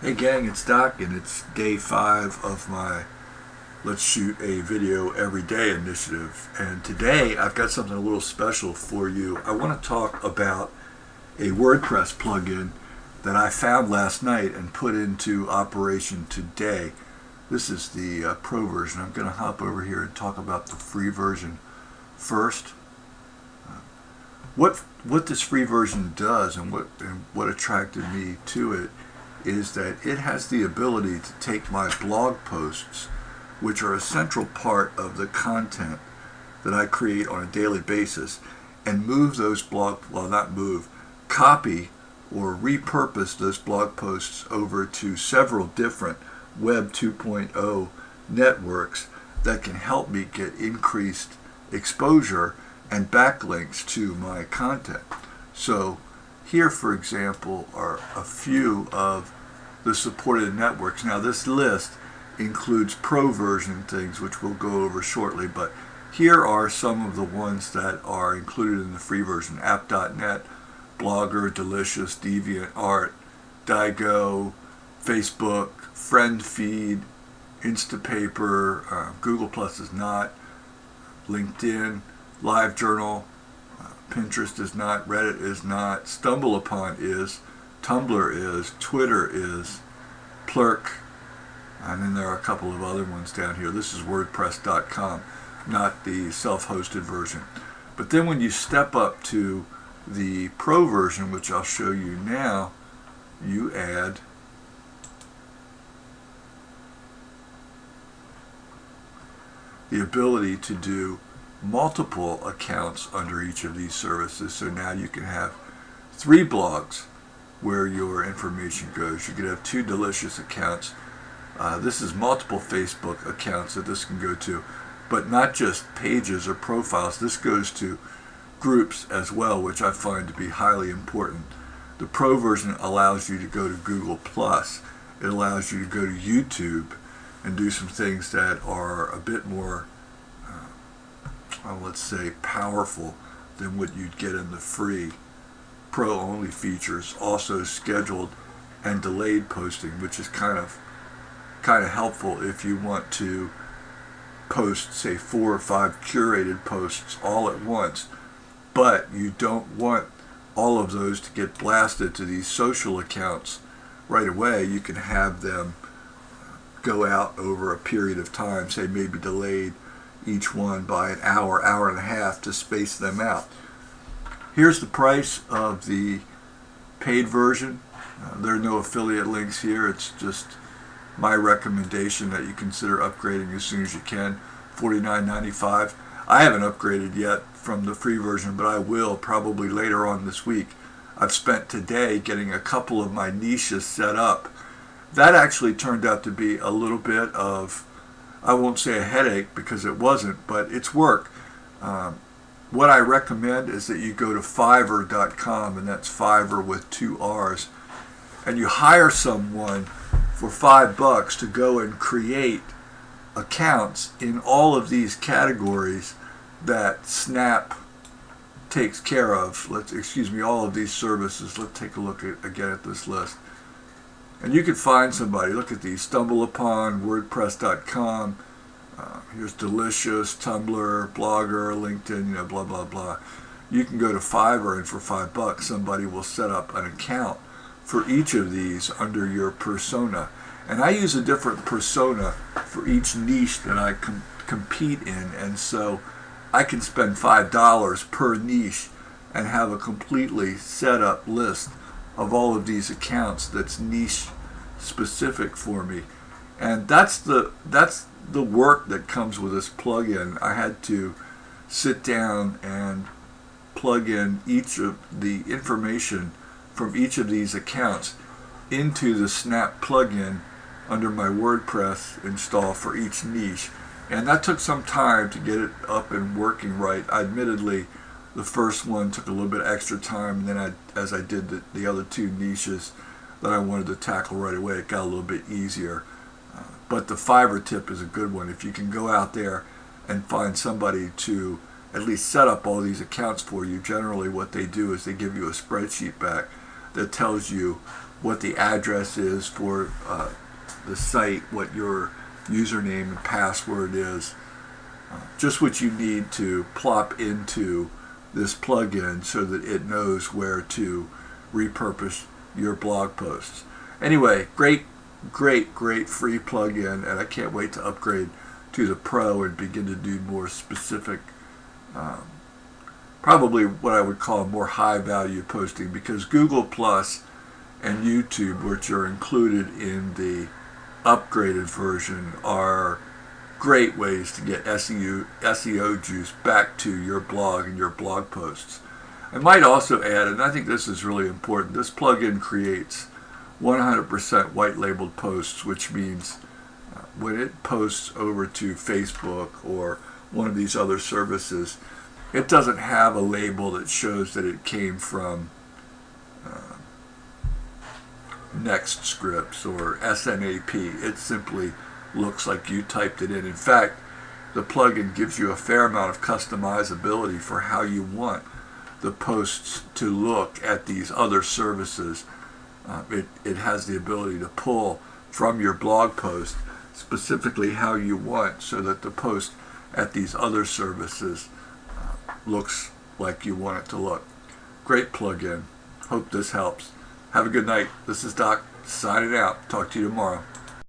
Hey gang, it's Doc, and it's day 5 of my Let's Shoot a Video Every Day initiative. And today I've got something a little special for you. I want to talk about a WordPress plugin that I found last night and put into operation today. This is the pro version. I'm going to hop over here and talk about the free version first. What this free version does and what attracted me to it is that it has the ability to take my blog posts, which are a central part of the content that I create on a daily basis, and move those copy or repurpose those blog posts over to several different Web 2.0 networks that can help me get increased exposure and backlinks to my content. So here, for example, are a few of the supported networks. Now, this list includes pro version things, which we'll go over shortly, but here are some of the ones that are included in the free version: app.net, Blogger, Delicious, DeviantArt, Digo, Facebook, FriendFeed, Instapaper, Google Plus is not, LinkedIn, LiveJournal, Pinterest is not, Reddit is not, StumbleUpon is, Tumblr is, Twitter is, Plurk, and then there are a couple of other ones down here. This is WordPress.com, not the self-hosted version. But then when you step up to the pro version, which I'll show you now, you add the ability to do multiple accounts under each of these services. So now you can have 3 blogs where your information goes. You could have 2 Delicious accounts. This is multiple Facebook accounts that this can go to, but not just pages or profiles. This goes to groups as well, which I find to be highly important. The pro version allows you to go to Google Plus. It allows you to go to YouTube and do some things that are a bit more let's say powerful than what you'd get in the free pro only features. Also scheduled and delayed posting, which is kind of helpful if you want to post, say, 4 or 5 curated posts all at once, but you don't want all of those to get blasted to these social accounts right away. You can have them go out over a period of time, say maybe delayed each one by an hour, hour and a half to space them out. Here's the price of the paid version. There are no affiliate links here. It's just my recommendation that you consider upgrading as soon as you can. $49.95. I haven't upgraded yet from the free version, but I will probably later on this week. I've spent today getting a couple of my niches set up. That actually turned out to be a little bit of, I won't say a headache because it wasn't, but it's work. What I recommend is that you go to Fiverr.com, and that's Fiverr with 2 R's, and you hire someone for $5 to go and create accounts in all of these categories that Snap takes care of. All of these services. Let's take a look again at this list. And you can find somebody. Look at these: StumbleUpon, WordPress.com, here's Delicious, Tumblr, Blogger, LinkedIn, blah, blah, blah. You can go to Fiverr, and for $5, somebody will set up an account for each of these under your persona. And I use a different persona for each niche that I compete in, and so I can spend $5 per niche and have a completely set up list of all of these accounts that's niche specific for me. And that's the work that comes with this plugin. I had to sit down and plug in each of the information from each of these accounts into the Snap plugin under my WordPress install for each niche. And that took some time to get it up and working right. Admittedly, the first one took a little bit extra time, and then as I did the other 2 niches that I wanted to tackle right away, it got a little bit easier. But the Fiverr tip is a good one. If you can go out there and find somebody to at least set up all these accounts for you, generally what they do is they give you a spreadsheet back that tells you what the address is for the site, what your username and password is, just what you need to plop into this plugin so that it knows where to repurpose your blog posts. Anyway, great free plugin, and I can't wait to upgrade to the Pro and begin to do more specific, probably what I would call more high value posting, because Google Plus and YouTube, which are included in the upgraded version, are great ways to get SEO juice back to your blog and your blog posts. I might also add, and I think this is really important, this plugin creates 100% white labeled posts, which means when it posts over to Facebook or one of these other services, it doesn't have a label that shows that it came from Next Scripts or SNAP. It simply looks like you typed it in. In fact, the plugin gives you a fair amount of customizability for how you want the posts to look at these other services. It has the ability to pull from your blog post specifically how you want, so that the post at these other services looks like you want it to look. Great plugin. Hope this helps. Have a good night. This is Doc signing out. Talk to you tomorrow.